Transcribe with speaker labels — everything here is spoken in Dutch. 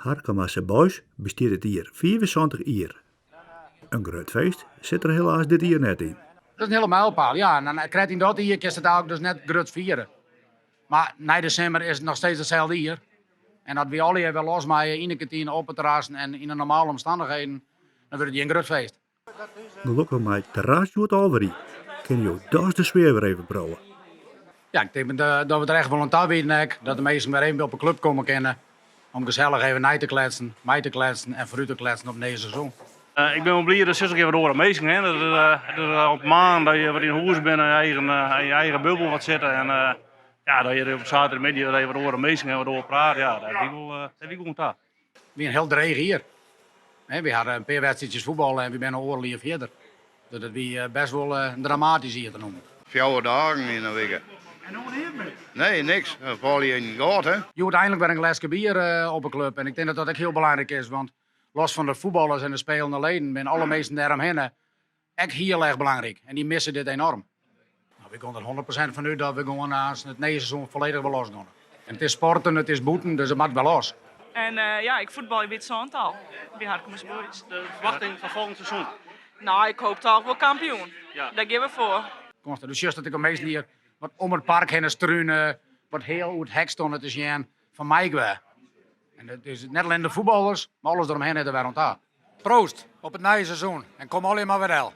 Speaker 1: Harkemasse Boys bestiert het hier 74 jaar. Een groot feest zit er helaas dit jaar net in.
Speaker 2: Dat is een hele mijlpaal, ja. En dan krijgt hij dat hier, kan het ook dus net grut vieren. Maar na december is het nog steeds hetzelfde hier. En dat we alle even losmaaien in de kantine, op het terras en in de normale omstandigheden, dan wordt het hier een grut feest.
Speaker 1: Gelukkig met het terras doet het alweer. Kun je ook de sfeer weer even brouwen.
Speaker 2: Ja, ik denk dat we er echt volontair weten, dat de mensen weer even op een club komen kennen. Om gezellig even mee te kletsen en vooruit te kletsen op deze seizoen.
Speaker 3: Ik ben wel blij dat 60 keer door amazing hè. Dat op maand dat je wat in huis bent en in je eigen bubbel wat zitten. En ja, dat je op zaterdagmiddag even door amazing en wat over praat. Ja, dat heb ik wel gedaan.
Speaker 2: We zijn heel dreig hier. We hadden een paar wedstrijdjes voetbal en we zijn een oorlog verder. Dus dat was best wel dramatisch hier te noemen.
Speaker 4: 4 dagen in een week.
Speaker 2: En hoe heet het?
Speaker 4: Nee, niks. Dan val je in gaat, hè.
Speaker 2: Je moet eindelijk weer een glaasje bier op een club. En ik denk dat dat ook heel belangrijk is. Want los van de voetballers en de spelende leden, zijn alle mensen daaromheen echt heel erg belangrijk. En die missen dit enorm. Nou, we gaan er 100% van uit dat we gewoon het nieuwe seizoen volledig wel los gaan. En het is sporten, het is boeten, dus het moet wel los.
Speaker 5: En ja, ik voetbal in Wit-Zontal. Bij Harkemasse Boys.
Speaker 3: De verwachting van volgend seizoen.
Speaker 5: Nou, ik hoop toch wel kampioen.
Speaker 3: Ja.
Speaker 5: Daar geven we voor.
Speaker 2: Constant. Dus juist dat ik een meest hier wat om het park heen struinen, wat heel goed hek stonden te zien van mij kwijt. En dat is net alleen de voetballers, maar alles eromheen hebben we rond. Proost op het nieuwe seizoen en kom alleen maar weer wel.